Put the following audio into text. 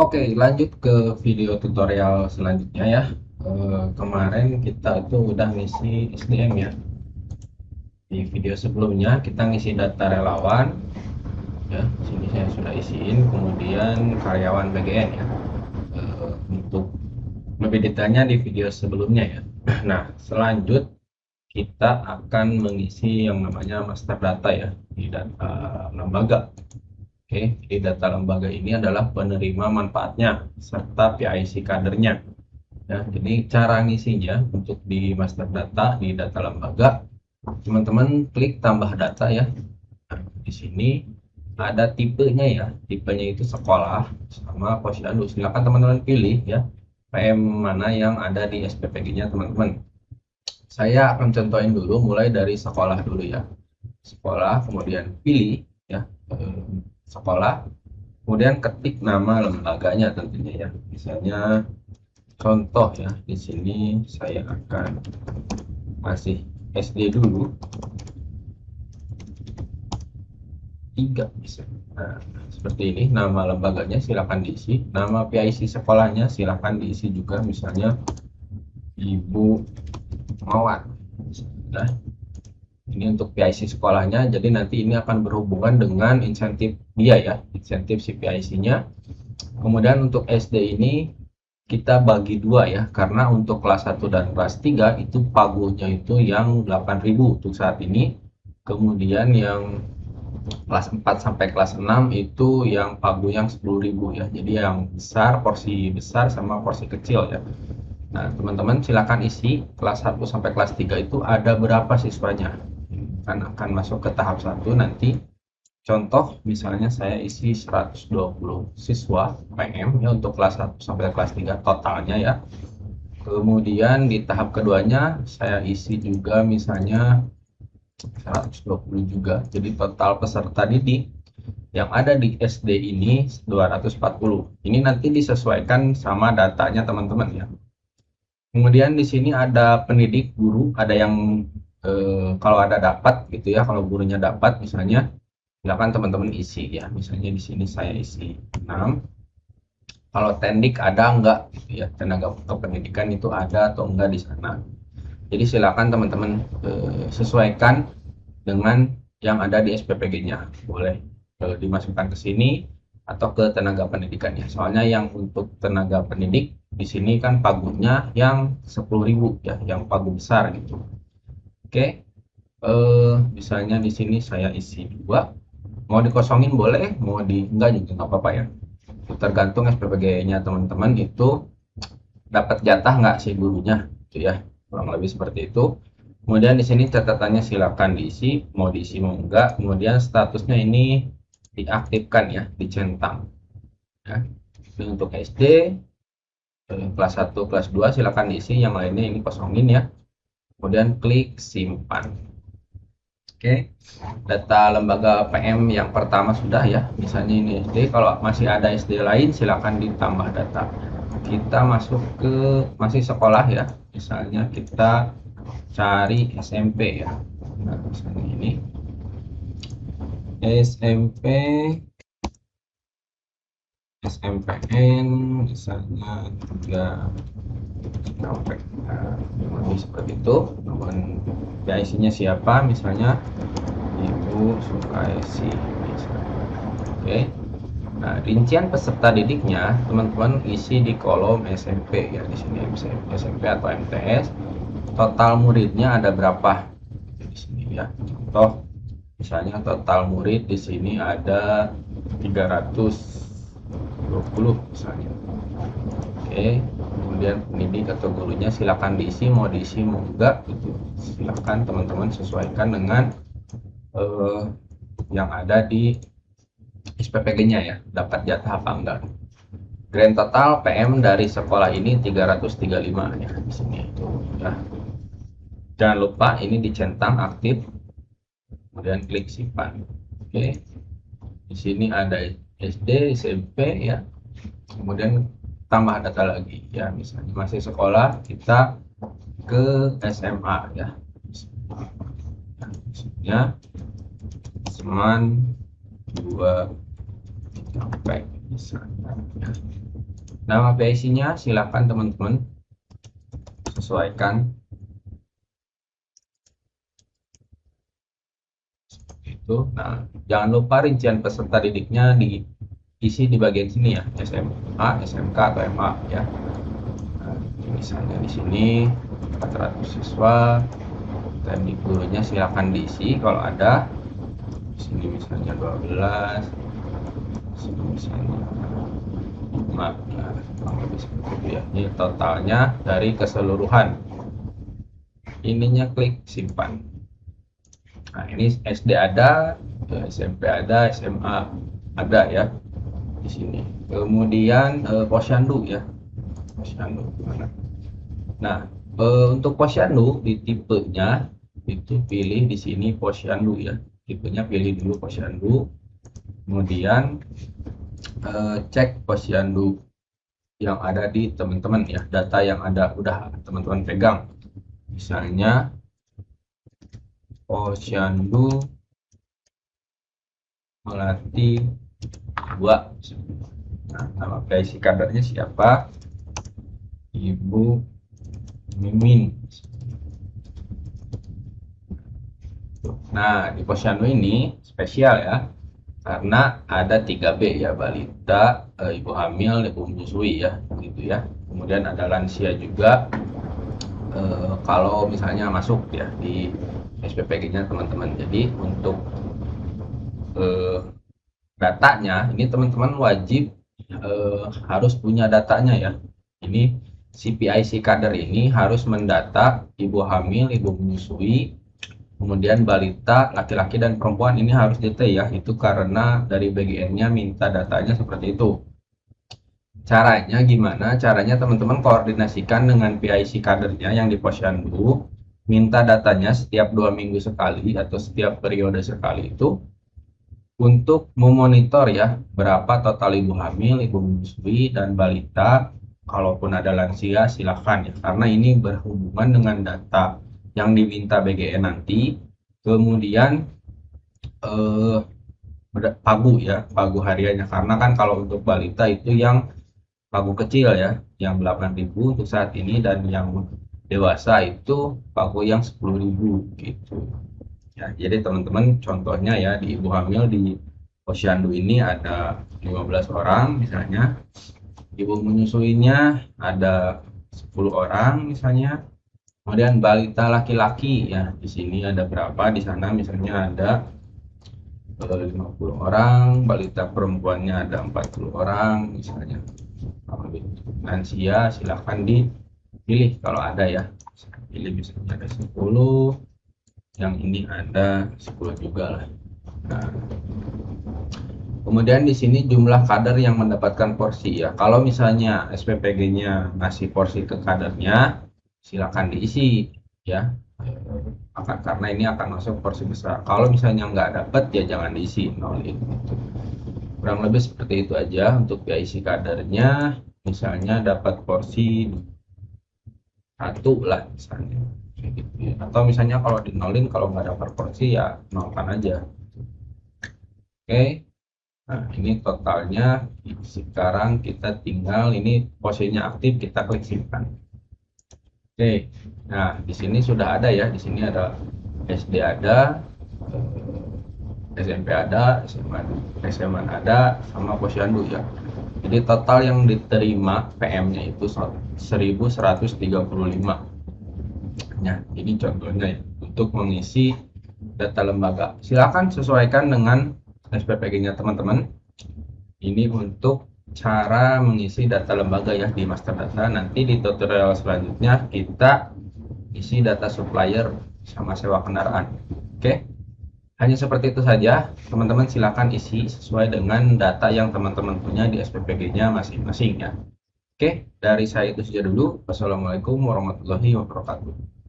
Oke, lanjut ke video tutorial selanjutnya ya. Kemarin kita tuh udah ngisi SDM ya. Di video sebelumnya kita ngisi data relawan ya. Sini saya sudah isiin, kemudian karyawan BGN ya. Untuk lebih detailnya di video sebelumnya ya. Nah, selanjut kita akan mengisi yang namanya master data ya di data lembaga. Oke, jadi data lembaga ini adalah penerima manfaatnya serta PIC kadernya. Ya, jadi cara ngisinya untuk di master data di data lembaga, teman-teman klik tambah data ya. Nah, di sini ada tipenya ya, tipenya itu sekolah sama posyandu. Silakan teman-teman pilih ya, PM mana yang ada di SPPG-nya teman-teman. Saya akan contohin dulu mulai dari sekolah dulu ya. Sekolah, kemudian pilih ya, sekolah, kemudian ketik nama lembaganya tentunya ya. Misalnya contoh ya, di sini saya akan masih SD dulu 3 bisa. Nah, seperti ini nama lembaganya silakan diisi, nama PIC sekolahnya silakan diisi juga, misalnya Ibu Mawar. Nah, ini untuk PIC sekolahnya, jadi nanti ini akan berhubungan dengan insentif dia ya, insentif si PIC-nya. Kemudian untuk SD ini kita bagi dua ya, karena untuk kelas 1 dan kelas 3 itu pagunya itu yang 8.000 untuk saat ini. Kemudian yang kelas 4 sampai kelas 6 itu yang pagu yang 10.000 ya. Jadi yang besar, porsi besar sama porsi kecil ya. Nah, teman-teman silakan isi kelas 1 sampai kelas 3 itu ada berapa siswanya. Kan akan masuk ke tahap 1 nanti. Contoh misalnya saya isi 120 siswa PM ya untuk kelas 1 sampai kelas 3 totalnya ya. Kemudian di tahap keduanya saya isi juga misalnya 120 juga. Jadi total peserta didik yang ada di SD ini 240. Ini nanti disesuaikan sama datanya teman-teman ya. Kemudian di sini ada pendidik guru, ada yang kalau ada dapat gitu ya, kalau gurunya dapat misalnya silakan teman-teman isi ya. Misalnya di sini saya isi 6. Kalau tendik ada enggak gitu ya, tenaga kependidikan itu ada atau enggak di sana. Jadi silakan teman-teman sesuaikan dengan yang ada di SPPG-nya. Boleh dimasukkan ke sini atau ke tenaga pendidikannya. Soalnya yang untuk tenaga pendidik di sini kan pagunya yang 10.000 ya, yang pagu besar gitu. Oke. Misalnya di sini saya isi 2. Mau dikosongin boleh, mau di enggak juga nggak apa-apa ya. Tergantung SPPG-nya teman-teman itu dapat jatah nggak sih gurunya, gitu ya. Kurang lebih seperti itu. Kemudian di sini catatannya silakan diisi, mau diisi mau enggak. Kemudian statusnya ini diaktifkan ya, dicentang. Ya. Ini untuk SD, kelas 1, kelas 2 silakan diisi, yang lainnya ini kosongin ya. Kemudian klik simpan. Oke, data lembaga PM yang pertama sudah ya, misalnya ini SD. Kalau masih ada SD lain silakan ditambah data. Kita masuk ke masih sekolah ya, misalnya kita cari SMP ya. Nah, misalnya ini SMP SMPN misalnya 3 sampai seperti itu. Kemudian ya isinya siapa, misalnya Ibu Sukaisi. Oke. Nah, rincian peserta didiknya teman-teman isi di kolom SMP ya, di sini SMP atau MTS. Total muridnya ada berapa? Di sini ya. Contoh misalnya total murid di sini ada 320 misalnya. Oke. Kemudian pendidik atau gurunya silakan diisi, mau diisi mau enggak gitu. Silakan teman-teman sesuaikan dengan yang ada di SPPG-nya ya, dapat jatah apa enggak. Grand total PM dari sekolah ini 335 ya di sini itu ya. Jangan lupa ini dicentang aktif, kemudian klik simpan. Oke. Di sini ada SD, SMP ya. Kemudian tambah data lagi ya, misalnya masih sekolah kita ke SMA ya. Misalnya Seman 2 sampai misalnya ya. Nama PIC-nya silakan teman-teman sesuaikan itu. Nah, jangan lupa rincian peserta didiknya diisi di bagian sini ya, SMA, SMK atau MA ya. Nah, misalnya di sini 400 siswa, dan di gurunya silakan diisi kalau ada. Di sini misalnya 12, di sini misalnya 5 ya, lebih seperti itu ya. Ini totalnya dari keseluruhan. Ininya klik simpan. Nah, ini SD ada, SMP ada, SMA ada ya di sini. Kemudian posyandu ya, posyandu gimana? Nah, untuk posyandu di tipenya itu pilih di sini posyandu ya, tipenya pilih dulu posyandu. Kemudian cek posyandu yang ada di teman-teman ya, data yang ada udah teman-teman pegang. Misalnya posyandu Melati 2. Nah, nama PIC kadernya siapa? Ibu Mimin. Nah, di posyandu ini spesial ya, karena ada 3B ya, balita, ibu hamil, ibu menyusui ya, gitu ya. Kemudian ada lansia juga, kalau misalnya masuk ya di SPPG-nya teman-teman. Jadi untuk datanya ini teman-teman wajib harus punya datanya ya. Ini si PIC kader ini harus mendata ibu hamil, ibu menyusui, kemudian balita, laki-laki dan perempuan. Ini harus detail ya, itu karena dari BGN-nya minta datanya seperti itu. Caranya gimana? Caranya teman-teman koordinasikan dengan PIC kadernya yang di posyandu, minta datanya setiap 2 minggu sekali atau setiap periode sekali itu untuk memonitor ya berapa total ibu hamil, ibu menyusui, dan balita. Kalaupun ada lansia silahkan ya, karena ini berhubungan dengan data yang diminta BGN nanti. Kemudian pagu ya, pagu hariannya, karena kan kalau untuk balita itu yang pagu kecil ya, yang 8.000 untuk saat ini, dan yang dewasa itu pagu yang 10.000 gitu ya. Jadi teman-teman contohnya ya, di ibu hamil di posyandu ini ada 15 orang misalnya, ibu menyusuinya ada 10 orang misalnya, kemudian balita laki-laki ya di sini ada berapa, di sana misalnya ada 50 orang, balita perempuannya ada 40 orang misalnya. Lansia silahkan dipilih kalau ada ya, pilih misalnya ada 10, yang ini ada 10 juga lah. Nah, kemudian di sini jumlah kader yang mendapatkan porsi ya. Kalau misalnya SPPG-nya ngasih porsi ke kadernya, silakan diisi ya. Karena ini akan masuk porsi besar. Kalau misalnya nggak dapat ya jangan diisi, nolin. Kurang lebih seperti itu aja untuk PIC kadernya. Misalnya dapat porsi 1 lah misalnya. Gitu ya. Atau misalnya kalau dinolin, kalau nggak dapat porsi ya nolkan aja. Oke. Nah, ini totalnya. Sekarang kita tinggal ini posisinya aktif, kita klik simpan. Oke. Nah, di sini sudah ada ya. Di sini ada SD ada, SMP ada, SMA ada, sama posyandu ya. Jadi total yang diterima PM-nya itu 1135. Nah, ini contohnya ya, untuk mengisi data lembaga. Silakan sesuaikan dengan SPPG-nya teman-teman. Ini untuk cara mengisi data lembaga ya di master data. Nanti di tutorial selanjutnya kita isi data supplier sama sewa kendaraan. Oke, hanya seperti itu saja. Teman-teman silakan isi sesuai dengan data yang teman-teman punya di SPPG-nya masing-masing ya. Oke, dari saya itu saja dulu. Wassalamualaikum warahmatullahi wabarakatuh.